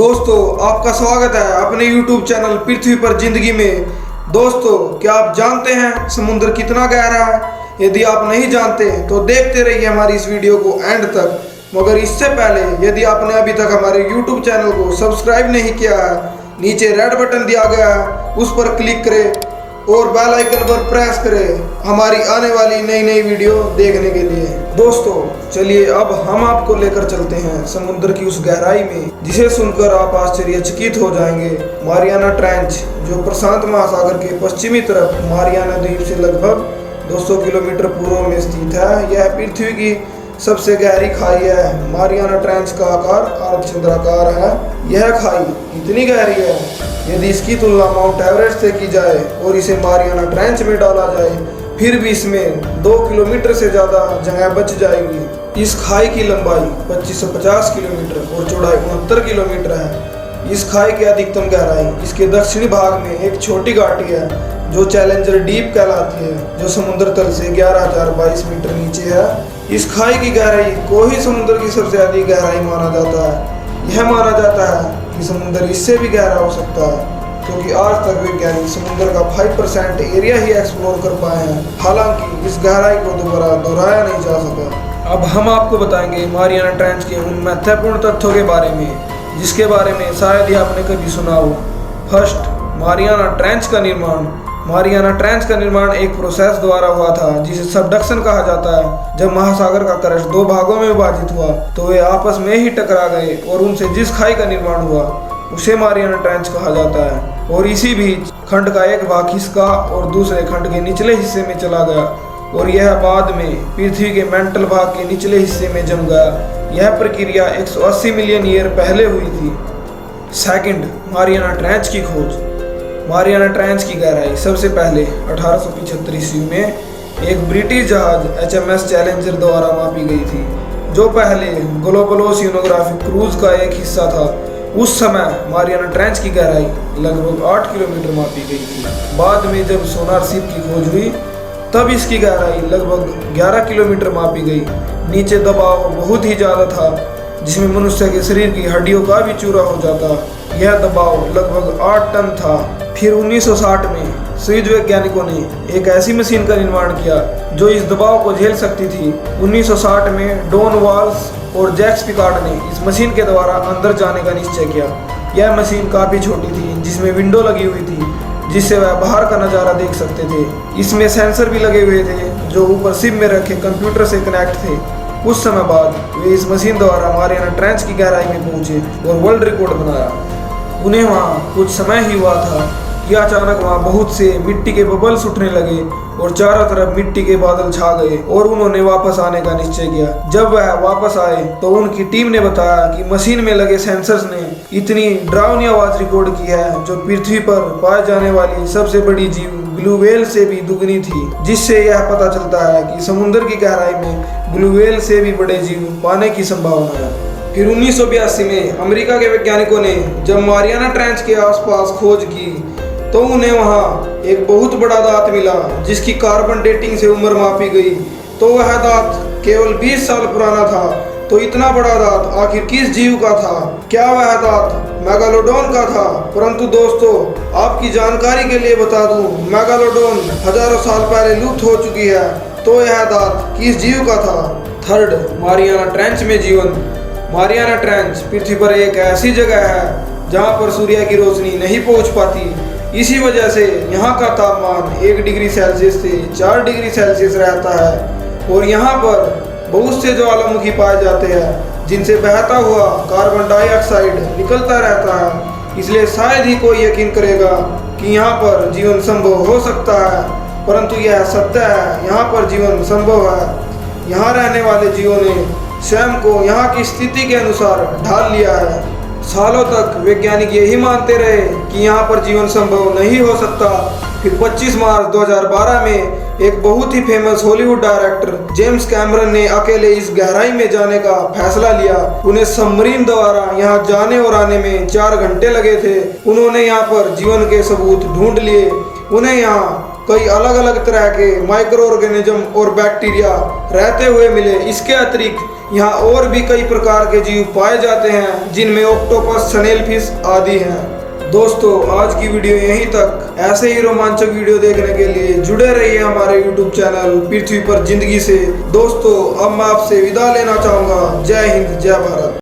दोस्तों आपका स्वागत है अपने YouTube चैनल पृथ्वी पर जिंदगी में। दोस्तों क्या आप जानते हैं समुद्र कितना गहरा है? यदि आप नहीं जानते तो देखते रहिए हमारी इस वीडियो को एंड तक। मगर इससे पहले यदि आपने अभी तक हमारे YouTube चैनल को सब्सक्राइब नहीं किया है, नीचे रेड बटन दिया गया है उस पर क्लिक करें और बेल आइकन पर प्रेस करें हमारी आने वाली नई वीडियो देखने के लिए। दोस्तों चलिए अब हम आपको लेकर चलते हैं समुद्र की उस गहराई में जिसे सुनकर आप आश्चर्यचकित हो जाएंगे। मारियाना ट्रेंच जो प्रशांत महासागर के पश्चिमी तरफ मारियाना द्वीप से लगभग 200 किलोमीटर पूर्व में स्थित है। यह पृथ्वी की सबसे गहरी खाई है। मारियाना ट्रेंच का आकार अर्धचंद्राकार है। यह खाई इतनी गहरी है यदि इसकी तुलना माउंट एवरेस्ट से की जाए और इसे मारियाना ट्रेंच में डाला जाए फिर भी इसमें 2 किलोमीटर से ज़्यादा जगह बच जाएगी। इस खाई की लंबाई 2550 किलोमीटर और चौड़ाई 69 किलोमीटर है। इस खाई की अधिकतम गहराई इसके दक्षिणी भाग में एक छोटी घाटी है जो चैलेंजर डीप कहलाती है, जो समुद्र तल से 11,022 मीटर नीचे है। इस खाई की गहराई को ही समुद्र की सबसे अधिक गहराई माना जाता है। यह माना जाता है कि समुद्र इससे भी गहरा हो सकता है क्योंकि आज तक वैज्ञानिक समुद्र का 5% एरिया ही एक्सप्लोर कर पाए हैं। हालांकि इस गहराई को दोबारा दोहराया नहीं जा सका। अब हम आपको बताएंगे मारियाना ट्रेंच के उन महत्वपूर्ण तथ्यों के बारे में जिसके बारे में शायद ही आपने कभी सुना हो। फर्स्ट, मारियाना ट्रेंच का निर्माण। मारियाना ट्रेंच का निर्माण एक प्रोसेस द्वारा हुआ था जिसे सबडक्शन कहा जाता है। जब महासागर का क्रस्ट 2 भागों में विभाजित हुआ तो वे आपस में ही टकरा गए और उनसे जिस खाई का निर्माण हुआ उसे मारियाना ट्रेंच कहा जाता है। और इसी बीच खंड का एक भाग खिसका और दूसरे खंड के निचले हिस्से में चला गया और यह बाद में पृथ्वी के मेंटल भाग के निचले हिस्से में जम गया। यह प्रक्रिया 180 मिलियन ईयर पहले हुई थी। सेकंड, मारियाना ट्रेंच की खोज। मारियाना ट्रेंच की गहराई सबसे पहले 1875 ईस्वी में एक ब्रिटिश जहाज HMS चैलेंजर द्वारा मापी गई थी जो पहले ग्लोबल ओशियोनोग्राफिक क्रूज का एक हिस्सा था। उस समय मारियाना ट्रेंच की गहराई लगभग 8 किलोमीटर मापी गई थी। बाद में जब सोनार शिप की खोज हुई तब इसकी गहराई लगभग 11 किलोमीटर मापी गई। नीचे दबाव बहुत ही ज़्यादा था जिसमें मनुष्य के शरीर की हड्डियों का भी चूरा हो जाता। यह दबाव लगभग 8 टन था। फिर 1960 में स्वीडिश वैज्ञानिकों ने एक ऐसी मशीन का निर्माण किया जो इस दबाव को झेल सकती थी। 1960 में डॉन वाल्स और जैक्स पिकार्ड ने इस मशीन के द्वारा अंदर जाने का निश्चय किया। यह मशीन काफ़ी छोटी थी जिसमें विंडो लगी हुई थी जिससे वह बाहर का नज़ारा देख सकते थे। इसमें सेंसर भी लगे हुए थे जो ऊपर शिप में रखे कंप्यूटर से कनेक्ट थे। कुछ समय बाद वे इस मशीन द्वारा मारियाना ट्रेंच की गहराई में पहुंचे और वर्ल्ड रिकॉर्ड बनाया। उन्हें वहाँ कुछ समय ही हुआ था कि अचानक वहाँ बहुत से मिट्टी के बबल्स उठने लगे और चारों तरफ मिट्टी के बादल छा गए और उन्होंने वापस आने का निश्चय किया। जब वह वापस आए तो उनकी टीम ने बताया कि मशीन में लगे सेंसर्स ने इतनी डरावनी आवाज़ रिकॉर्ड की है जो पृथ्वी पर पाए जाने वाली सबसे बड़ी जीव ब्लू व्हेल से भी दुगनी थी, जिससे यह पता चलता है कि समुद्र की गहराई में ब्लू व्हेल से भी बड़े जीव पाने की संभावना है। फिर 1982 में अमेरिका के वैज्ञानिकों ने जब मारियाना ट्रेंच के आसपास खोज की तो उन्हें वहाँ एक बहुत बड़ा दांत मिला जिसकी कार्बन डेटिंग से उम्र मापी गई तो वह दांत केवल 20 साल पुराना था। तो इतना बड़ा दांत आखिर किस जीव का था? क्या वह दांत मेगालोडोन का था? परंतु दोस्तों आपकी जानकारी के लिए बता दूं, मेगालोडोन हजारों साल पहले लुप्त हो चुकी है। तो यह दांत किस जीव का था? थर्ड, मारियाना ट्रेंच में जीवन। मारियाना ट्रेंच पृथ्वी पर एक ऐसी जगह है जहां पर सूर्य की रोशनी नहीं पहुंच पाती। इसी वजह से यहाँ का तापमान 1 डिग्री सेल्सियस से 4 डिग्री सेल्सियस रहता है और यहाँ पर बहुत से ज्वालामुखी पाए जाते हैं जिनसे बहता हुआ कार्बन डाइऑक्साइड निकलता रहता है। इसलिए शायद ही कोई यकीन करेगा कि यहाँ पर जीवन संभव हो सकता है, परंतु यह सत्य है, यहाँ पर जीवन संभव है। यहाँ रहने वाले जीवों ने स्वयं को यहाँ की स्थिति के अनुसार ढाल लिया है। सालों तक वैज्ञानिक यही मानते रहे कि यहाँ पर जीवन संभव नहीं हो सकता। फिर 25 मार्च 2012 में एक बहुत ही famous Hollywood director James Cameron ने अकेले इस गहराई में जाने का फैसला लिया। उन्हें सबमरीन द्वारा यहाँ जाने और आने में 4 घंटे लगे थे। उन्होंने यहाँ पर जीवन के सबूत ढूंढ लिए। उन्हें यहाँ कई अलग अलग तरह के माइक्रो ऑर्गेनिज्म और बैक्टीरिया रहते हुए मिले। इसके अतिरिक्त यहाँ और भी कई प्रकार के जीव पाए जाते हैं, जिनमें ऑक्टोपस, स्नेल फिश आदि हैं। दोस्तों, आज की वीडियो यहीं तक। ऐसे ही रोमांचक वीडियो देखने के लिए जुड़े रहिए हमारे यूट्यूब चैनल पृथ्वी पर जिंदगी से। दोस्तों, अब मैं आपसे विदा लेना चाहूँगा। जय हिंद, जय भारत।